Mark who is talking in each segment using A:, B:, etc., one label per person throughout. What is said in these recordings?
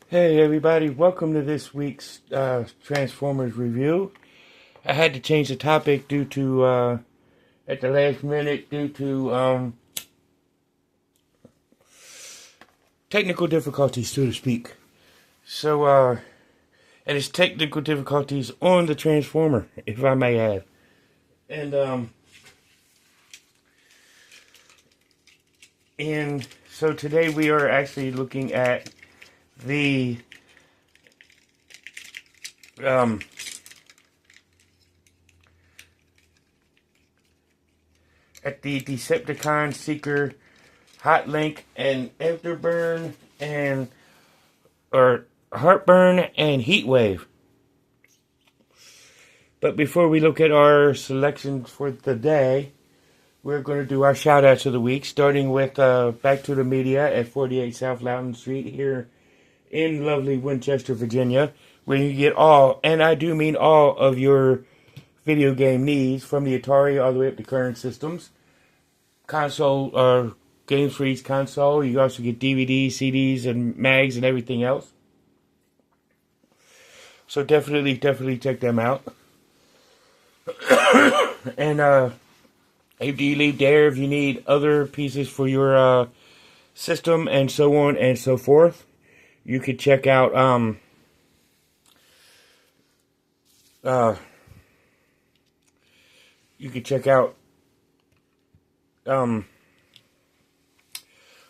A: Hey everybody, welcome to this week's Transformers review. I had to change the topic due to, at the last minute, due to technical difficulties, so to speak. So, and it's technical difficulties on the Transformer, if I may add. And so today we are actually looking at the, um, at the Decepticon Seeker Hotlink and Afterburn or Heartburn and Heatwave. But before we look at our selections for the day, we're going to do our shout-outs of the week, starting with Back to the Media at 48 South Loudon Street here in lovely Winchester, Virginia, where you get all, and I do mean all, of your video game needs, from the Atari all the way up to current systems. Console, games for each console. You also get DVDs, CDs, and mags and everything else. So definitely check them out. And after you leave there, if you need other pieces for your system and so on and so forth, you could check out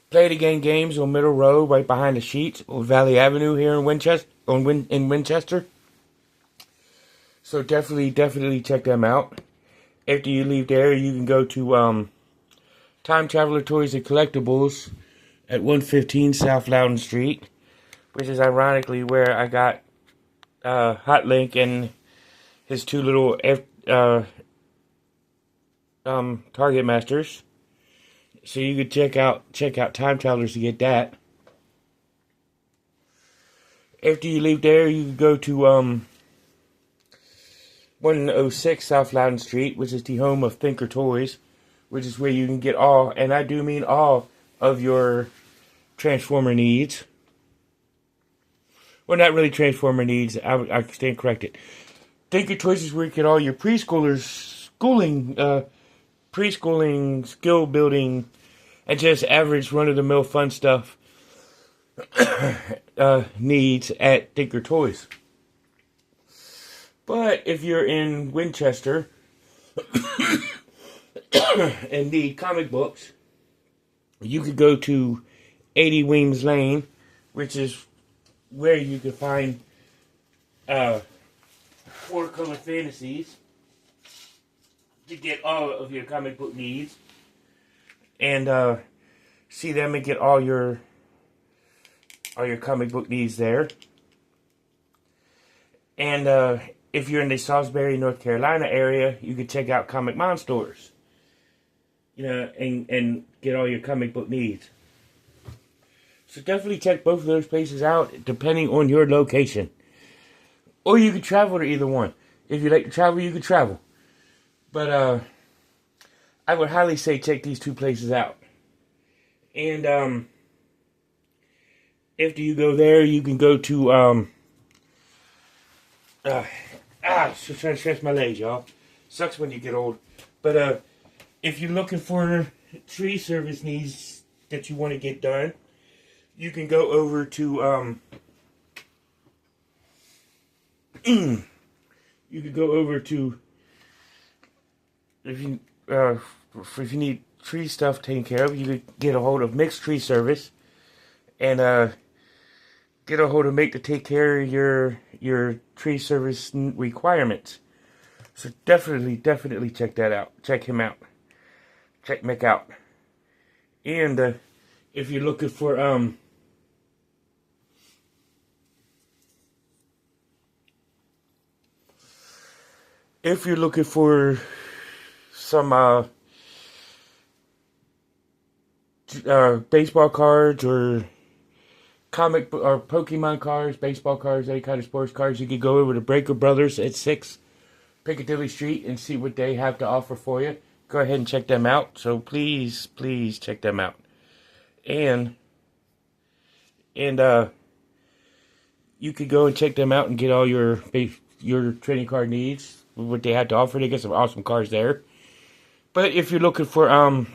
A: Play It Again Games on Middle Road, right behind the Sheets on Valley Avenue here in Winchester. In Winchester. So definitely check them out. After you leave there, you can go to Time Traveler Toys and Collectibles at 115 South Loudon Street, which is ironically where I got Hotlink and his two little Target Masters. So you could check out Time Travelers to get that. After you leave there, you can go to 106 South Loudon Street, which is the home of Thinker Toys, which is where you can get all, and I do mean all, of your Transformer needs. Well, not really Transformer needs. I stand corrected. Thinker Toys is where you get all your preschooling, skill building, and just average run-of-the-mill fun stuff needs at Thinker Toys. But if you're in Winchester and need comic books, you could go to 80 Weems Lane, which is where you can find Four Color Fantasies to get all of your comic book needs, and see them and get all your comic book needs there. And if you're in the Salisbury, North Carolina area, you can check out Comic Monsters, and get all your comic book needs. So definitely check both of those places out, depending on your location. Or you can travel to either one. If you like to travel, you can travel. But I would highly say check these two places out. And after you go there, you can go to just trying to stretch my legs, y'all. Sucks when you get old. But if you're looking for tree service needs that you want to get done, you can go over to you could go over to, if you need tree stuff taken care of, you could get a hold of Mixed Tree Service, and get a hold of Mick to take care of your tree service requirements. So definitely check that out. Check him out. Check Mick out. And if you're looking for some baseball cards or comic or Pokemon cards, baseball cards, any kind of sports cards, you could go over to Breaker Brothers at 6 Piccadilly Street and see what they have to offer for you. Go ahead and check them out. So please check them out. And you could go and check them out and get all your trading card needs, what they have to offer. They get some awesome cards there. But if you're looking for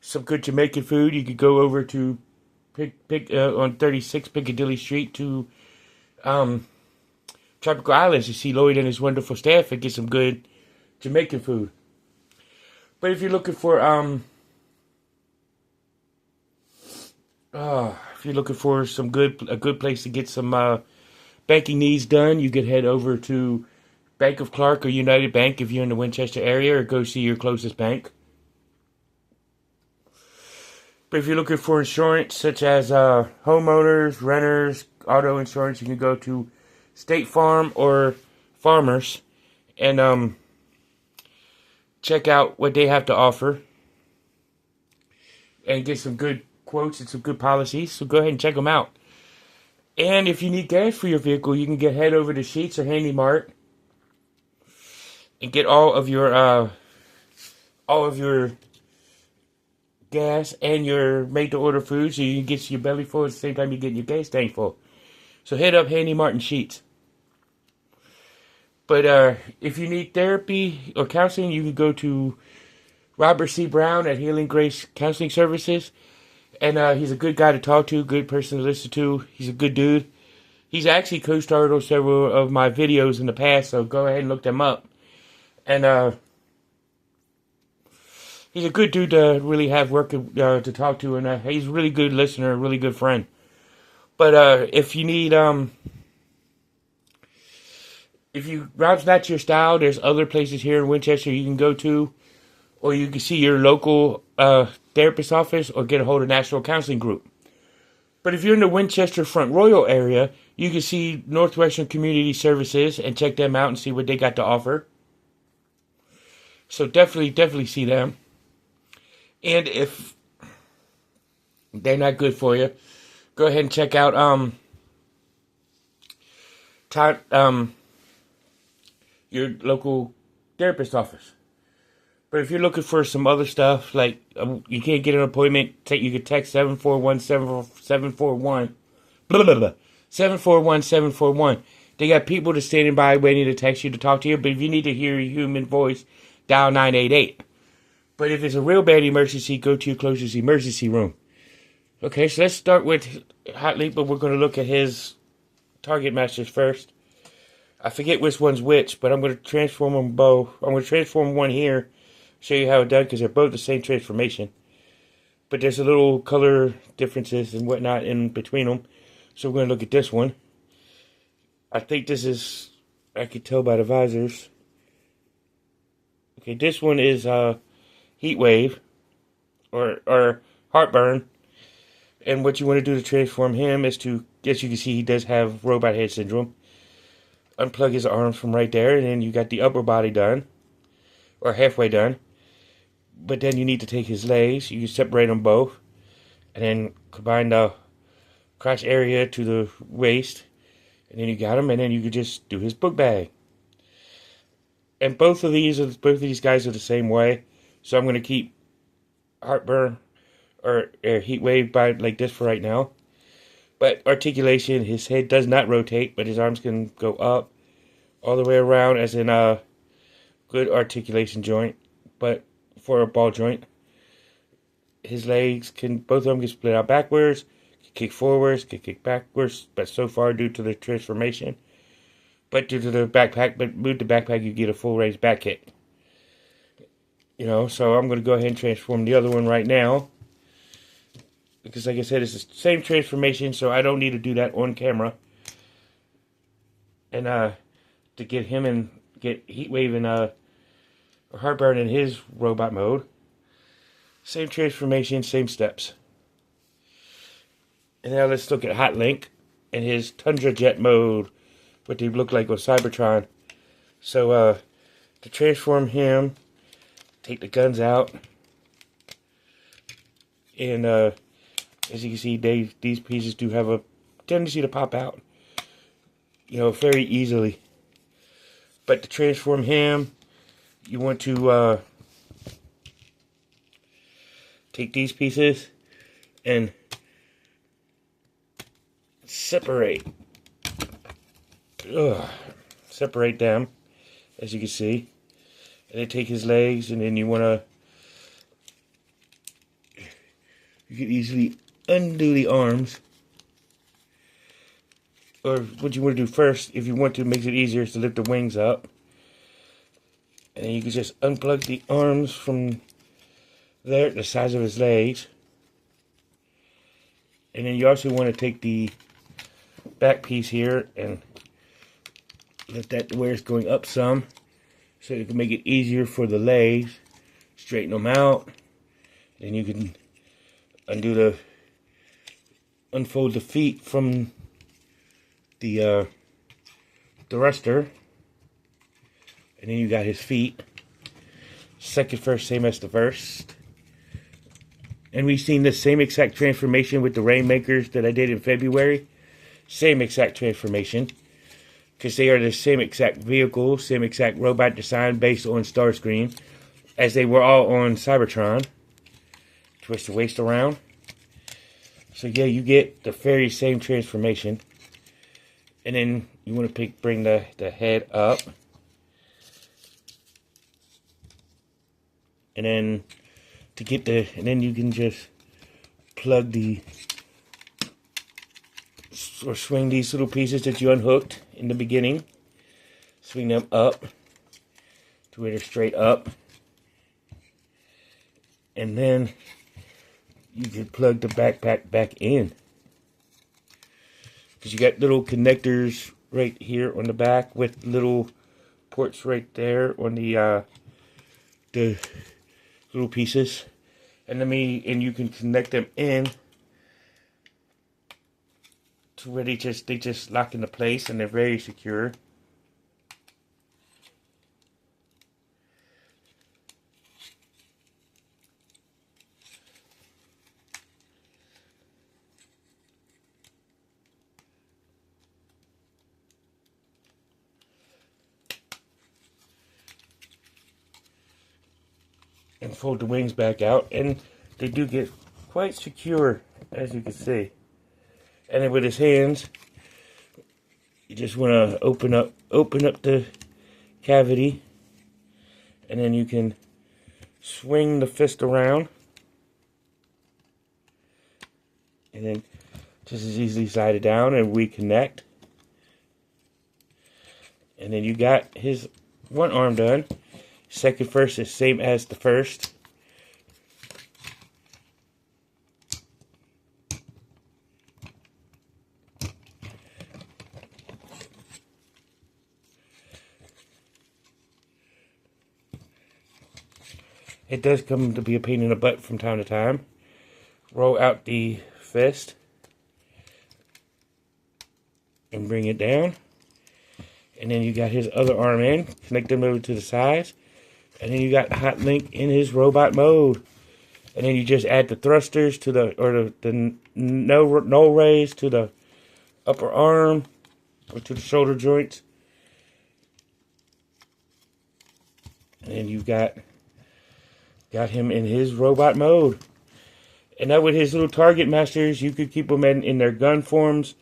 A: some good Jamaican food, you could go over to on 36 Piccadilly Street to Tropical Islands to see Lloyd and his wonderful staff and get some good Jamaican food. But if you're looking for a good place to get some banking needs done, you could head over to Bank of Clark or United Bank if you're in the Winchester area, or go see your closest bank. But if you're looking for insurance such as homeowners, renters, auto insurance, you can go to State Farm or Farmers and check out what they have to offer and get some good quotes and some good policies. So go ahead and check them out. And if you need gas for your vehicle, you can head over to Sheetz or Handy Mart and get all of your gas and your made-to-order food, so you can get your belly full at the same time you're getting your gas tank full. So head up Handy Mart and Sheetz. But if you need therapy or counseling, you can go to Robert C. Brown at Healing Grace Counseling Services. And he's a good guy to talk to, good person to listen to. He's a good dude. He's actually co-starred on several of my videos in the past, so go ahead and look them up. And he's a good dude to really have work to talk to, and he's a really good listener, a really good friend. But if you need, if routes not your style, there's other places here in Winchester you can go to, or you can see your local therapist office, or get a hold of National Counseling Group. But if you're in the Winchester Front Royal area, you can see Northwestern Community Services and check them out and see what they got to offer. So definitely see them. And if they're not good for you, go ahead and check out your local therapist office. But if you're looking for some other stuff, like you can't get an appointment, you can text 741-741. 741-741. They got people that's standing by waiting to text you to talk to you. But if you need to hear a human voice, dial 988. But if it's a real bad emergency, go to your closest emergency room. Okay, so let's start with Hotlink, but we're going to look at his target masters first. I forget which one's which, but I'm going to transform them both. I'm going to transform one here, show you how it's done, because they're both the same transformation. But there's a little color differences and whatnot in between them. So we're going to look at this one. I think this is, I could tell by the visors. Okay, this one is Heat Wave, or Heartburn. And what you want to do to transform him is to, as you can see, he does have robot head syndrome. Unplug his arms from right there, and then you got the upper body done, or halfway done. But then you need to take his legs, you can separate them both, and then combine the crotch area to the waist, and then you got him, and then you can just do his book bag. And both of these guys are the same way, so I'm going to keep Heartburn or Heat Wave by like this for right now. But articulation, his head does not rotate, but his arms can go up all the way around, as in a good articulation joint, but for a ball joint. His legs both of them can split out backwards, can kick forwards, can kick backwards, but so far due to the transformation. But due to the backpack, but move the backpack, you get a full raised back kick. You know, so I'm going to go ahead and transform the other one right now. Because like I said, it's the same transformation, so I don't need to do that on camera. And to get him and get Heatwave and Heartburn in his robot mode. Same transformation, same steps. And now let's look at Hotlink and his Tundra Jet mode, what they look like on Cybertron. So to transform him, take the guns out, and as you can see, these pieces do have a tendency to pop out, you know, very easily. But to transform him, you want to take these pieces, and separate. Separate them, as you can see. And then take his legs, and then you can easily undo the arms. Or what you want to do first, if you want to, makes it easier, is to lift the wings up. And then you can just unplug the arms from there, the size of his legs. And then you also want to take the back piece here and lift that to where it's going up some, so you can make it easier for the legs. Straighten them out. Then you can unfold the feet from the thruster, and then you got his feet. Second first, same as the first. And we've seen the same exact transformation with the Rainmakers that I did in February. Same exact transformation, because they are the same exact vehicle, same exact robot design based on Starscream, as they were all on Cybertron. Twist the waist around. So yeah, you get the very same transformation. And then you want to bring the head up. And then and then you can just plug or swing these little pieces that you unhooked in the beginning. Swing them up to where they're straight up. And then you can plug the backpack back in. Because you got little connectors right here on the back with little ports right there on the little pieces. And you can connect them in to where they just lock into place, and they're very secure. And fold the wings back out, and they do get quite secure, as you can see. And then with his hands, you just want to open up the cavity, and then you can swing the fist around, and then just as easily slide it down and reconnect. And then you got his one arm done. Second first is same as the first. It does come to be a pain in the butt from time to time. Roll out the fist and bring it down. And then you got his other arm in. Connect them over to the sides. And then you got Hotlink in his robot mode. And then you just add the thrusters to the null rays to the upper arm or to the shoulder joints. And then you got him in his robot mode. And now with his little target masters, you could keep them in their gun forms.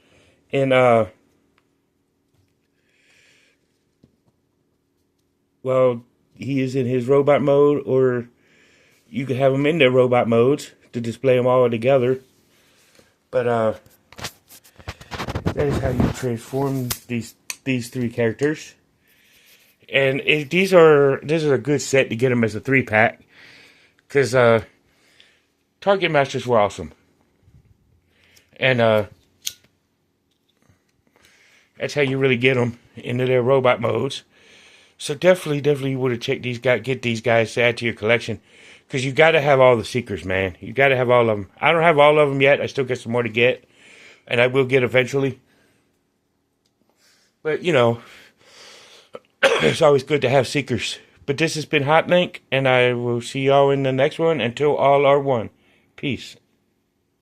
A: And well, he is in his robot mode, or you could have them in their robot modes to display them all together. But that is how you transform these three characters. And this is a good set to get them as a 3-pack, because Target Masters were awesome, and that's how you really get them into their robot modes. So definitely you want to get these guys to add to your collection, because you got to have all the Seekers, man. You got to have all of them. I don't have all of them yet. I still got some more to get, and I will get eventually. But you know, it's always good to have Seekers. But this has been Hotlink, and I will see y'all in the next one. Until all are one. Peace.